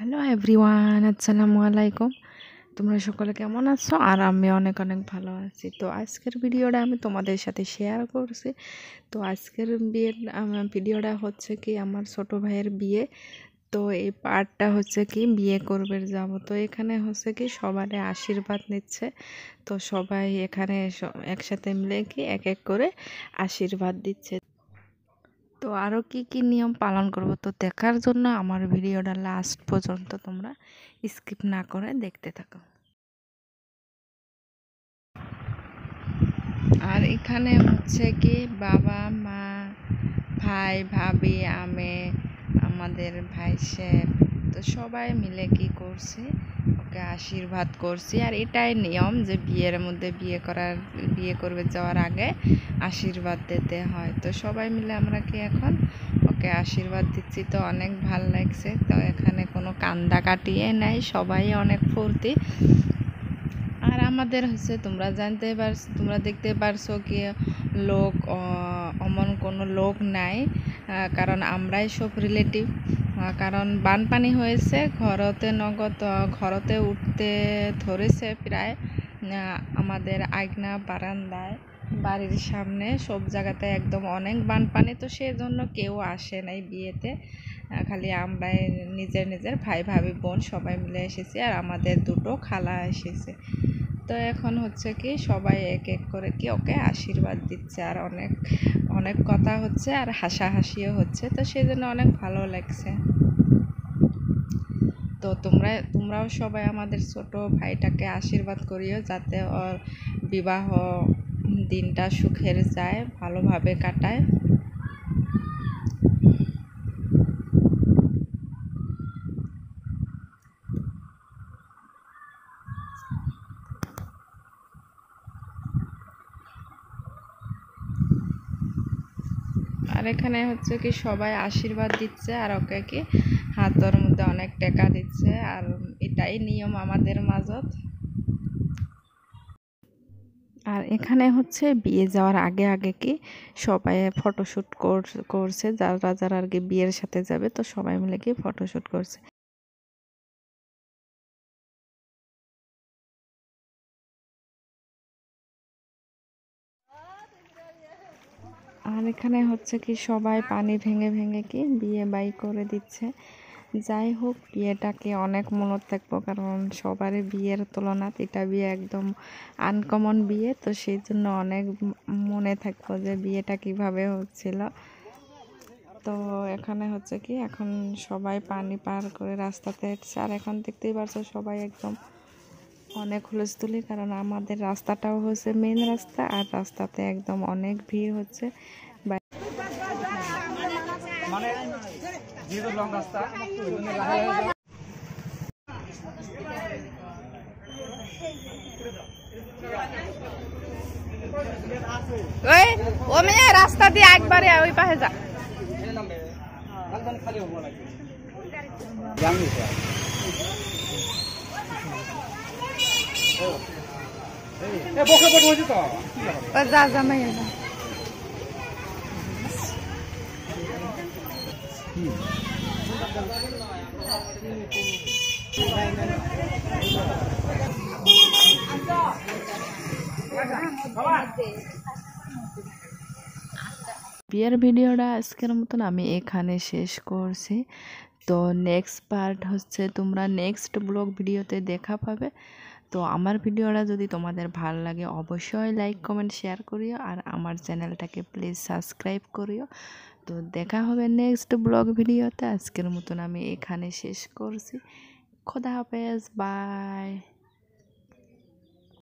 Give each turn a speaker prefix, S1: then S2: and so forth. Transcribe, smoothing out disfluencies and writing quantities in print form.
S1: Hello everyone, আসসালামু আলাইকুম। তোমরা সকলে কেমন আছো? আর আমি অনেক অনেক ভালো আছি। তো আজকের ভিডিওটা আমি তোমাদের সাথে শেয়ার করছি। তো আজকের বিয়ের ভিডিওটা হচ্ছে কি আমার ছোট ভাইয়ের বিয়ে। তো এই পার্টটা হচ্ছে কি বিয়ে করবে যাব। তো এখানে হচ্ছে কি সবারে আশীর্বাদ নিচ্ছে। তো সবাই এখানে একসাথে মিলে কি এক এক করে আশীর্বাদ দিচ্ছে। তো আরও কি কি নিয়ম পালন করব, তো দেখার জন্য আমার ভিডিওটা লাস্ট পর্যন্ত তোমরা স্কিপ না করে দেখতে থাকো। আর এখানে হচ্ছে কি বাবা মা, ভাই ভাবি, আমি, আমাদের ভাই শেফ, তো সবাই মিলে কি করছি, ওকে আশীর্বাদ করছি। আর এটাই নিয়ম যে বিয়ের মধ্যে বিয়ে করবে যাওয়ার আগে আশীর্বাদ দিতে হয়। তো সবাই মিলে আমরা কি এখন ওকে আশীর্বাদ দিচ্ছি। তো অনেক ভাল লাগছে। তো এখানে কোনো কান্দা কাটিয়ে নাই, সবাই অনেক ফুর্তি। আর আমাদের হচ্ছে তোমরা দেখতে পারছো কি লোক অমন কোনো লোক নাই, কারণ আমরাই সব রিলেটিভ। কারণ বানপানি হয়েছে, ঘরতে উঠতে ধরেছে প্রায়। আমাদের আয়না বারান্দায়, বাড়ির সামনে সব জায়গাতে একদম অনেক বানপানি। তো সেজন্য কেউ আসে নাই বিয়েতে, খালি আমরাই নিজের ভাই ভাবি বোন সবাই মিলে এসেছি। আর আমাদের দুটো খালা এসেছে। তো এখন হচ্ছে কি সবাই এক এক করে কি ওকে আশীর্বাদ দিচ্ছে। আর অনেক অনেক কথা হচ্ছে আর হাসাহাসিও হচ্ছে। তো সেই জন্য অনেক ভালো লাগছে। তো তোমরাও সবাই আমাদের ছোট ভাইটাকে আশীর্বাদ করিও, যাতে ওর বিবাহ দিনটা সুখের যায়, ভালোভাবে কাটায়। আর এখানে হচ্ছে কি সবাই আশীর্বাদ দিচ্ছে আর ওকে কি হাতের মধ্যে অনেক টাকা দিচ্ছে। আর এটাই নিয়ম আমাদের মাঝত। আর এখানে হচ্ছে বিয়ে যাওয়ার আগে আগে কি সবাই ফটোশ্যুট করছে, যারা যারা আর কি বিয়ের সাথে যাবে, তো সবাই মিলে কি ফটোশ্যুট করছে। আর এখানে হচ্ছে কি সবাই পানি ভেঙে ভেঙে কি বিয়ে বাই করে দিচ্ছে। যাই হোক, বিয়েটাকে অনেক মনত থাকবো, কারণ সবারই বিয়ের তুলনাত এটা বিয়ে একদম আনকমন বিয়ে। তো সেই জন্য অনেক মনে থাকবো যে বিয়েটা কিভাবে হচ্ছিল। তো এখানে হচ্ছে কি এখন সবাই পানি পার করে রাস্তাতে এসছে। আর এখন দেখতেই পারছো সবাই একদম অনেক হুলস্থুলি, কারণ আমাদের রাস্তাটাও হচ্ছে মেন রাস্তা, আর রাস্তাতে একদম অনেক ভিড় হচ্ছে। ও মেয়ে রাস্তা দিয়ে একবারে ওই পাশে যা। যা যা মেয়ে যা। বিয়ের ভিডিওটা আজকের মতন আমি এখানে শেষ করছি। তো নেক্সট পার্ট হচ্ছে তোমরা নেক্সট ব্লগ ভিডিওতে দেখা পাবে। তো আমার ভিডিওটা যদি তোমাদের ভালো লাগে অবশ্যই লাইক কমেন্ট শেয়ার করিও, আর আমার চ্যানেলটাকে প্লিজ সাবস্ক্রাইব করিও। তো দেখা হবে নেক্সট ব্লগ ভিডিওতে। আজকের মতন আমি এখানে শেষ করছি। খোদা হাফেজ, বাই।